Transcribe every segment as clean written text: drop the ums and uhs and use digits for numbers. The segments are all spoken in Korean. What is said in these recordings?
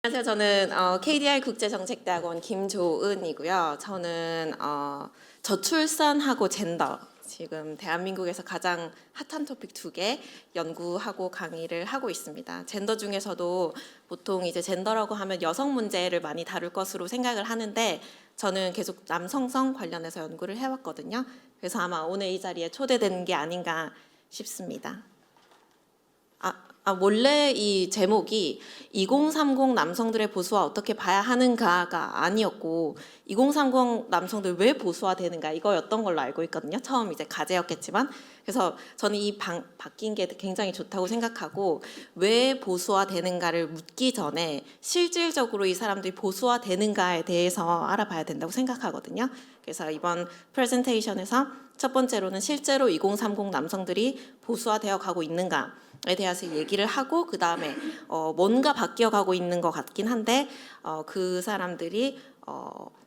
안녕하세요. 저는 KDI 국제정책대학원 김조은이고요. 저는 저출산하고 젠더, 지금 대한민국에서 가장 핫한 토픽 2개 연구하고 강의를 하고 있습니다. 젠더 중에서도 보통 이제 젠더라고 하면 여성 문제를 많이 다룰 것으로 생각을 하는데 저는 계속 남성성 관련해서 연구를 해왔거든요. 그래서 아마 오늘 이 자리에 초대된 게 아닌가 싶습니다. 원래 이 제목이 2030 남성들의 보수화 어떻게 봐야 하는가가 아니었고 2030 남성들 왜 보수화되는가 이거였던 걸로 알고 있거든요. 처음 이제 과제였겠지만 그래서 저는 이 바뀐 게 굉장히 좋다고 생각하고 왜 보수화되는가를 묻기 전에 실질적으로 이 사람들이 보수화되는가에 대해서 알아봐야 된다고 생각하거든요. 그래서 이번 프레젠테이션에서 첫 번째로는 실제로 2030 남성들이 보수화되어 가고 있는가 에 대해서 얘기를 하고 그 다음에 뭔가 바뀌어가고 있는 것 같긴 한데 그 사람들이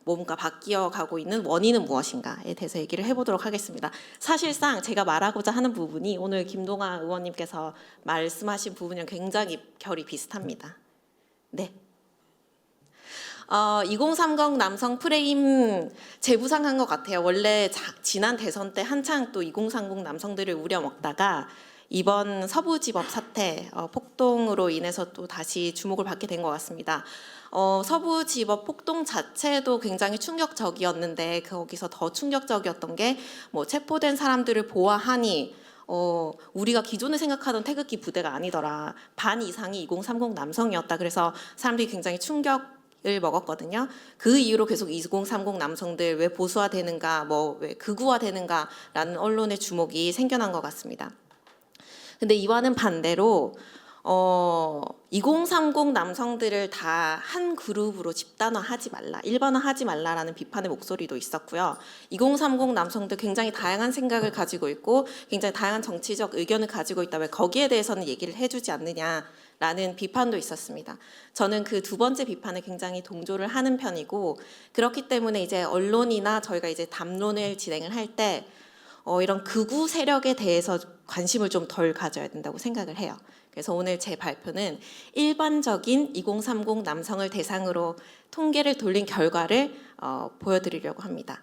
뭔가 바뀌어가고 있는 원인은 무엇인가에 대해서 얘기를 해보도록 하겠습니다. 사실상 제가 말하고자 하는 부분이 오늘 김동아 의원님께서 말씀하신 부분이랑 굉장히 결이 비슷합니다. 네. 2030 남성 프레임 재부상한 것 같아요. 원래 지난 대선 때 한창 또 2030 남성들을 우려먹다가 이번 서부지법 사태 폭동으로 인해서 또 다시 주목을 받게 된 것 같습니다. 서부지법 폭동 자체도 굉장히 충격적이었는데 거기서 더 충격적이었던 게 뭐 체포된 사람들을 보아하니 우리가 기존에 생각하던 태극기 부대가 아니더라. 반 이상이 2030 남성이었다. 그래서 사람들이 굉장히 충격을 먹었거든요. 그 이후로 계속 2030 남성들 왜 보수화되는가, 뭐 왜 극우화되는가라는 언론의 주목이 생겨난 것 같습니다. 근데 이와는 반대로 2030 남성들을 다 한 그룹으로 집단화하지 말라, 일반화하지 말라라는 비판의 목소리도 있었고요. 2030 남성들 굉장히 다양한 생각을 가지고 있고 굉장히 다양한 정치적 의견을 가지고 있다. 왜 거기에 대해서는 얘기를 해주지 않느냐라는 비판도 있었습니다. 저는 그 두 번째 비판에 굉장히 동조를 하는 편이고 그렇기 때문에 이제 언론이나 저희가 이제 담론을 진행을 할 때 이런 극우 세력에 대해서 관심을 좀 덜 가져야 된다고 생각을 해요. 그래서 오늘 제 발표는 일반적인 2030 남성을 대상으로 통계를 돌린 결과를 보여드리려고 합니다.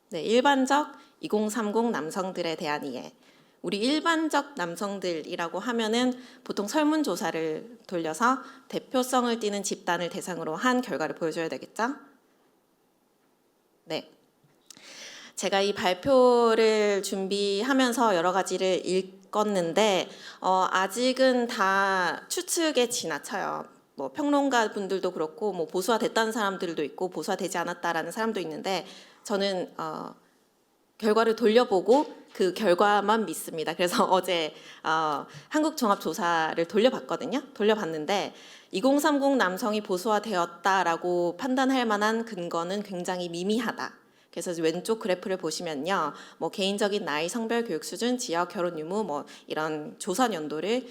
네, 일반적 2030 남성들에 대한 이해. 우리 일반적 남성들이라고 하면은 보통 설문조사를 돌려서 대표성을 띠는 집단을 대상으로 한 결과를 보여줘야 되겠죠? 네. 제가 이 발표를 준비하면서 여러 가지를 읽었는데 아직은 다 추측에 지나쳐요. 뭐 평론가 분들도 그렇고 뭐 보수화됐다는 사람들도 있고 보수화되지 않았다라는 사람도 있는데 저는 결과를 돌려보고 그 결과만 믿습니다. 그래서 어제 한국종합조사를 돌려봤거든요. 돌려봤는데 2030 남성이 보수화되었다라고 판단할 만한 근거는 굉장히 미미하다. 그래서 왼쪽 그래프를 보시면요, 뭐 개인적인 나이, 성별, 교육 수준, 지역, 결혼 유무, 뭐 이런 조사 연도를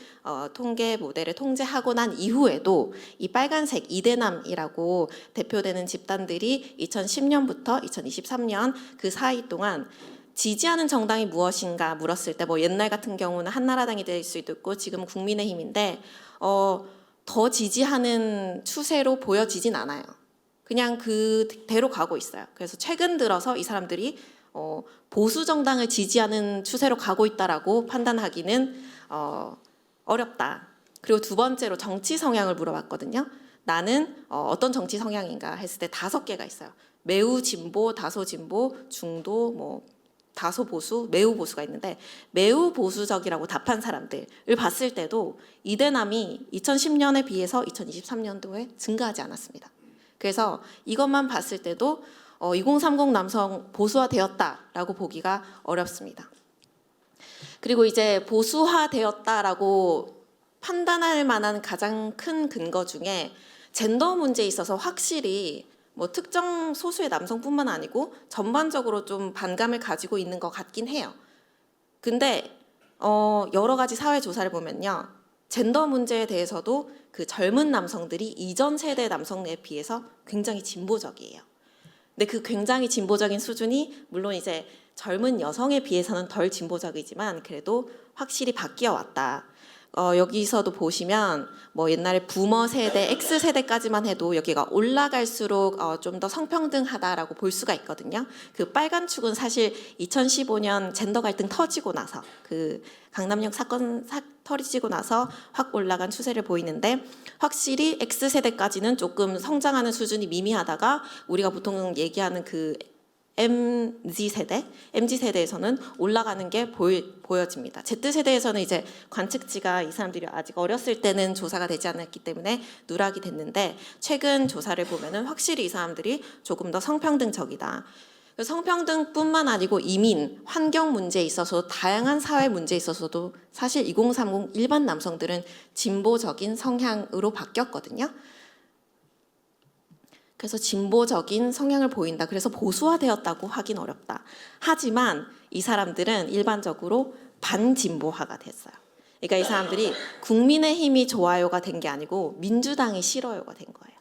통계 모델을 통제하고 난 이후에도 이 빨간색 이대남이라고 대표되는 집단들이 2010년부터 2023년 그 사이 동안 지지하는 정당이 무엇인가 물었을 때 뭐 옛날 같은 경우는 한나라당이 될 수도 있고 지금은 국민의힘인데 더 지지하는 추세로 보여지진 않아요. 그냥 그대로 가고 있어요. 그래서 최근 들어서 이 사람들이 보수 정당을 지지하는 추세로 가고 있다라고 판단하기는 어렵다. 그리고 두 번째로 정치 성향을 물어봤거든요. 나는 어떤 정치 성향인가 했을 때 5개가 있어요. 매우 진보, 다소 진보, 중도, 뭐 다소 보수, 매우 보수가 있는데 매우 보수적이라고 답한 사람들을 봤을 때도 이대남이 2010년에 비해서 2023년도에 증가하지 않았습니다. 그래서 이것만 봤을 때도 2030 남성 보수화되었다라고 보기가 어렵습니다. 그리고 이제 보수화되었다라고 판단할 만한 가장 큰 근거 중에 젠더 문제에 있어서 확실히 뭐 특정 소수의 남성뿐만 아니고 전반적으로 좀 반감을 가지고 있는 것 같긴 해요. 근데 여러 가지 사회 조사를 보면요. 젠더 문제에 대해서도 그 젊은 남성들이 이전 세대 남성에 비해서 굉장히 진보적이에요. 근데 그 굉장히 진보적인 수준이 물론 이제 젊은 여성에 비해서는 덜 진보적이지만 그래도 확실히 바뀌어 왔다. 여기서도 보시면 뭐 옛날에 부머 세대, X 세대까지만 해도 여기가 올라갈수록 좀 더 성평등하다라고 볼 수가 있거든요. 그 빨간 축은 사실 2015년 젠더 갈등 터지고 나서 그 강남역 사건 터지고 나서 확 올라간 추세를 보이는데 확실히 X 세대까지는 조금 성장하는 수준이 미미하다가 우리가 보통 얘기하는 그 MZ 세대에서는 올라가는 게 보여집니다. Z 세대에서는 이제 관측치가 이 사람들이 아직 어렸을 때는 조사가 되지 않았기 때문에 누락이 됐는데 최근 조사를 보면은 확실히 이 사람들이 조금 더 성평등적이다. 성평등뿐만 아니고 이민, 환경 문제에 있어서 다양한 사회 문제에 있어서도 사실 2030 일반 남성들은 진보적인 성향으로 바뀌었거든요. 그래서 진보적인 성향을 보인다. 그래서 보수화되었다고 하긴 어렵다. 하지만 이 사람들은 일반적으로 반진보화가 됐어요. 그러니까 이 사람들이 국민의힘이 좋아요가 된 게 아니고 민주당이 싫어요가 된 거예요.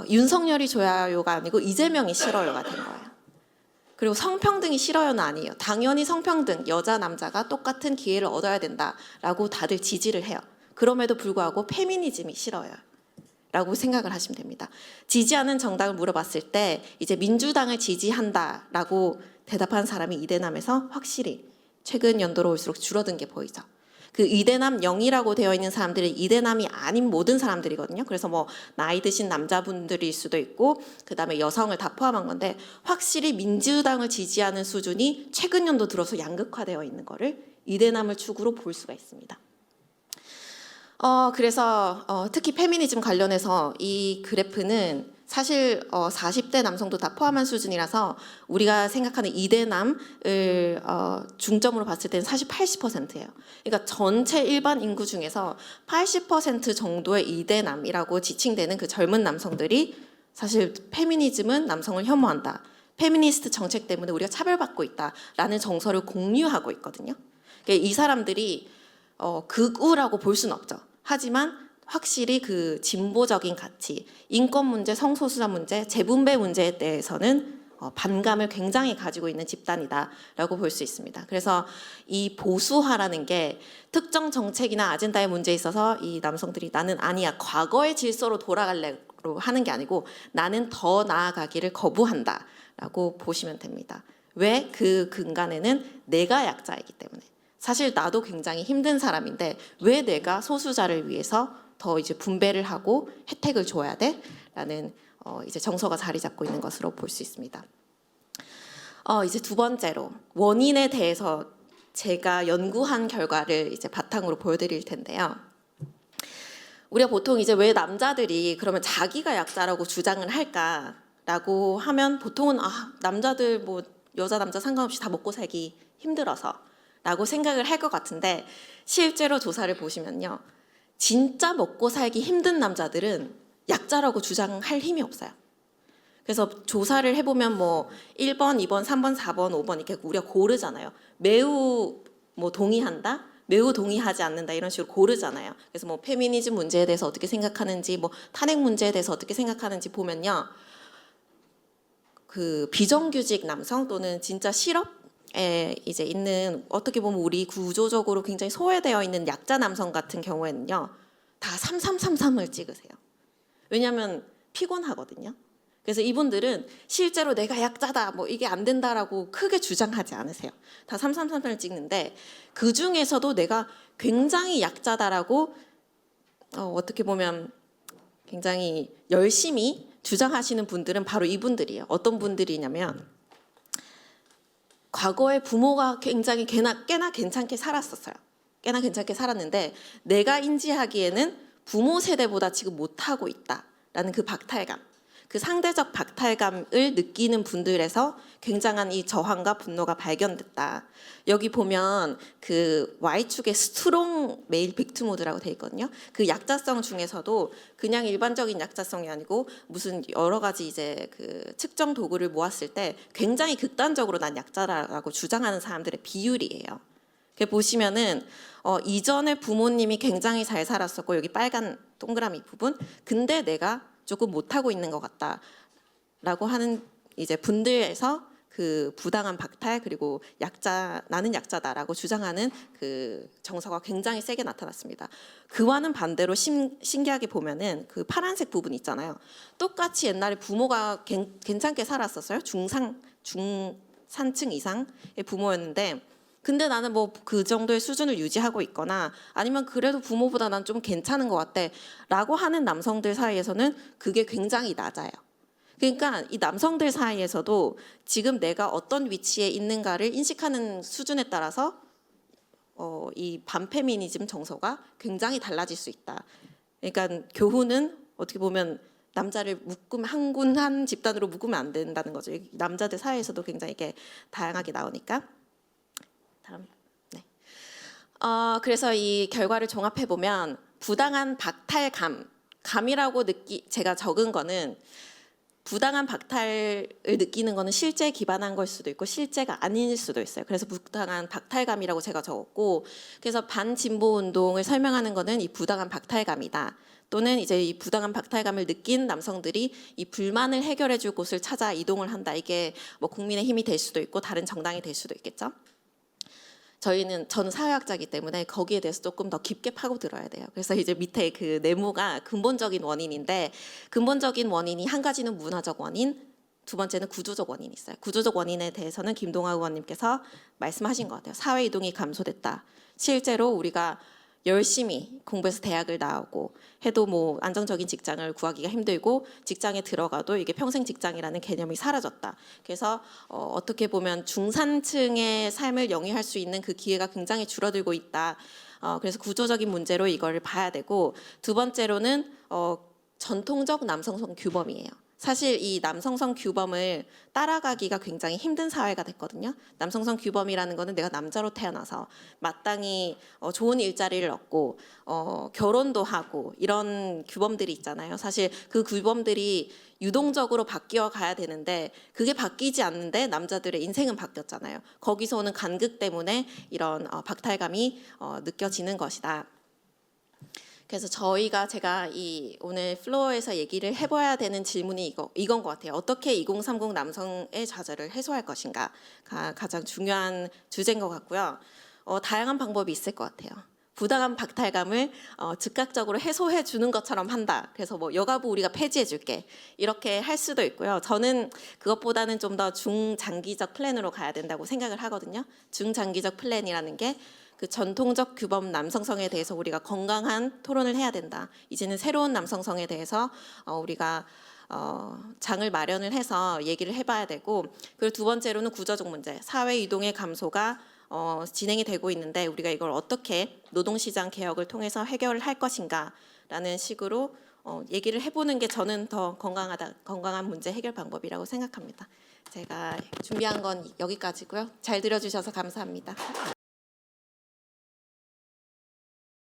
윤석열이 좋아요가 아니고 이재명이 싫어요가 된 거예요. 그리고 성평등이 싫어요는 아니에요. 당연히 성평등, 여자 남자가 똑같은 기회를 얻어야 된다라고 다들 지지를 해요. 그럼에도 불구하고 페미니즘이 싫어요. 라고 생각을 하시면 됩니다. 지지하는 정당을 물어봤을 때 이제 민주당을 지지한다라고 대답한 사람이 이대남에서 확실히 최근 연도로 올수록 줄어든 게 보이죠. 그 이대남 0이라고 되어 있는 사람들은 이대남이 아닌 모든 사람들이거든요. 그래서 뭐 나이 드신 남자분들일 수도 있고 그다음에 여성을 다 포함한 건데 확실히 민주당을 지지하는 수준이 최근 연도 들어서 양극화되어 있는 거를 이대남을 축으로 볼 수가 있습니다. 그래서 특히 페미니즘 관련해서 이 그래프는 사실 40대 남성도 다 포함한 수준이라서 우리가 생각하는 이대남을 중점으로 봤을 때는 사실 80%예요. 그러니까 전체 일반 인구 중에서 80% 정도의 이대남이라고 지칭되는 그 젊은 남성들이 사실 페미니즘은 남성을 혐오한다. 페미니스트 정책 때문에 우리가 차별받고 있다라는 정서를 공유하고 있거든요. 그러니까 이 사람들이 극우라고 볼 수는 없죠. 하지만 확실히 그 진보적인 가치, 인권 문제, 성소수자 문제, 재분배 문제에 대해서는 반감을 굉장히 가지고 있는 집단이다라고 볼 수 있습니다. 그래서 이 보수화라는 게 특정 정책이나 아젠다의 문제에 있어서 이 남성들이 나는 아니야, 과거의 질서로 돌아갈래로 하는 게 아니고 나는 더 나아가기를 거부한다라고 보시면 됩니다. 왜? 그 근간에는 내가 약자이기 때문에. 사실 나도 굉장히 힘든 사람인데 왜 내가 소수자를 위해서 더 이제 분배를 하고 혜택을 줘야 돼? 라는 이제 정서가 자리 잡고 있는 것으로 볼 수 있습니다. 이제 두 번째로 원인에 대해서 제가 연구한 결과를 이제 바탕으로 보여드릴 텐데요. 우리가 보통 이제 왜 남자들이 그러면 자기가 약자라고 주장을 할까라고 하면 보통은 남자들 뭐 여자 남자 상관없이 다 먹고 살기 힘들어서 라고 생각을 할 것 같은데 실제로 조사를 보시면요. 진짜 먹고 살기 힘든 남자들은 약자라고 주장할 힘이 없어요. 그래서 조사를 해보면 뭐 1번, 2번, 3번, 4번, 5번 이렇게 우리가 고르잖아요. 매우 뭐 동의한다? 매우 동의하지 않는다 이런 식으로 고르잖아요. 그래서 뭐 페미니즘 문제에 대해서 어떻게 생각하는지 뭐 탄핵 문제에 대해서 어떻게 생각하는지 보면요. 그 비정규직 남성 또는 진짜 실업에 이제 있는 어떻게 보면 우리 구조적으로 굉장히 소외되어 있는 약자 남성 같은 경우에는요. 다 3333을 찍으세요. 왜냐하면 피곤하거든요. 그래서 이분들은 실제로 내가 약자다 뭐 이게 안 된다라고 크게 주장하지 않으세요. 다 3333을 찍는데 그 중에서도 내가 굉장히 약자다라고 어떻게 보면 굉장히 열심히 주장하시는 분들은 바로 이분들이에요. 어떤 분들이냐면 과거에 부모가 굉장히 꽤나 괜찮게 살았었어요. 꽤나 괜찮게 살았는데 내가 인지하기에는 부모 세대보다 지금 못하고 있다라는 그 박탈감, 그 상대적 박탈감을 느끼는 분들에서 굉장한 이 저항과 분노가 발견됐다. 여기 보면 그 Y축에 스트롱 메일 빅트 모드라고 되어 있거든요. 그 약자성 중에서도 그냥 일반적인 약자성이 아니고 무슨 여러 가지 이제 그 측정 도구를 모았을 때 굉장히 극단적으로 난 약자라고 주장하는 사람들의 비율이에요. 보시면은 이전에 부모님이 굉장히 잘 살았었고 여기 빨간 동그라미 부분 근데 내가 조금 못하고 있는 것 같다라고 하는 이제 분들에서 그 부당한 박탈 그리고 나는 약자다라고 주장하는 그 정서가 굉장히 세게 나타났습니다. 그와는 반대로 신기하게 보면은 그 파란색 부분 있잖아요. 똑같이 옛날에 부모가 괜찮게 살았었어요. 중산층 이상의 부모였는데 근데 나는 뭐 그 정도의 수준을 유지하고 있거나 아니면 그래도 부모보다 난 좀 괜찮은 것 같아 라고 하는 남성들 사이에서는 그게 굉장히 낮아요. 그러니까 이 남성들 사이에서도 지금 내가 어떤 위치에 있는가를 인식하는 수준에 따라서 이 반페미니즘 정서가 굉장히 달라질 수 있다. 그러니까 교훈은 어떻게 보면 남자를 한 집단으로 묶으면 안 된다는 거죠. 남자들 사이에서도 굉장히 이게 다양하게 나오니까. 다음. 네. 그래서 이 결과를 종합해 보면 부당한 감이라고 제가 적은 거는 부당한 박탈을 느끼는 거는 실제에 기반한 걸 수도 있고 실제가 아닐 수도 있어요. 그래서 부당한 박탈감이라고 제가 적었고 그래서 반진보 운동을 설명하는 거는 이 부당한 박탈감이다. 또는 이제 이 부당한 박탈감을 느낀 남성들이 이 불만을 해결해 줄 곳을 찾아 이동을 한다. 이게 뭐 국민의힘이 될 수도 있고 다른 정당이 될 수도 있겠죠. 저는 사회학자이기 때문에 거기에 대해서 조금 더 깊게 파고들어야 돼요. 그래서 이제 밑에 그 네모가 근본적인 원인인데 근본적인 원인이 한 가지는 문화적 원인, 두 번째는 구조적 원인이 있어요. 구조적 원인에 대해서는 김동아 의원님께서 말씀하신 것 같아요. 사회 이동이 감소됐다. 실제로 우리가 열심히 공부해서 대학을 나오고 해도 뭐 안정적인 직장을 구하기가 힘들고 직장에 들어가도 이게 평생 직장이라는 개념이 사라졌다. 그래서 어떻게 보면 중산층의 삶을 영위할 수 있는 그 기회가 굉장히 줄어들고 있다. 그래서 구조적인 문제로 이걸 봐야 되고 두 번째로는 전통적 남성성 규범이에요. 사실 이 남성성 규범을 따라가기가 굉장히 힘든 사회가 됐거든요. 남성성 규범이라는 거는 내가 남자로 태어나서 마땅히 좋은 일자리를 얻고 결혼도 하고 이런 규범들이 있잖아요. 사실 그 규범들이 유동적으로 바뀌어 가야 되는데 그게 바뀌지 않는데 남자들의 인생은 바뀌었잖아요. 거기서 오는 간극 때문에 이런 박탈감이 느껴지는 것이다. 그래서 제가 이 오늘 플로어에서 얘기를 해봐야 되는 질문이 이건 것 같아요. 어떻게 2030 남성의 좌절을 해소할 것인가가 가장 중요한 주제인 것 같고요. 다양한 방법이 있을 것 같아요. 부당한 박탈감을 즉각적으로 해소해 주는 것처럼 한다. 그래서 뭐 여가부 우리가 폐지해 줄게. 이렇게 할 수도 있고요. 저는 그것보다는 좀 더 중장기적 플랜으로 가야 된다고 생각을 하거든요. 중장기적 플랜이라는 게 그 전통적 규범 남성성에 대해서 우리가 건강한 토론을 해야 된다. 이제는 새로운 남성성에 대해서 우리가 장을 마련을 해서 얘기를 해봐야 되고 그리고 두 번째로는 구조적 문제, 사회 이동의 감소가 진행이 되고 있는데 우리가 이걸 어떻게 노동시장 개혁을 통해서 해결을 할 것인가라는 식으로 얘기를 해보는 게 저는 더 건강한 문제 해결 방법이라고 생각합니다. 제가 준비한 건 여기까지고요. 잘 들어주셔서 감사합니다.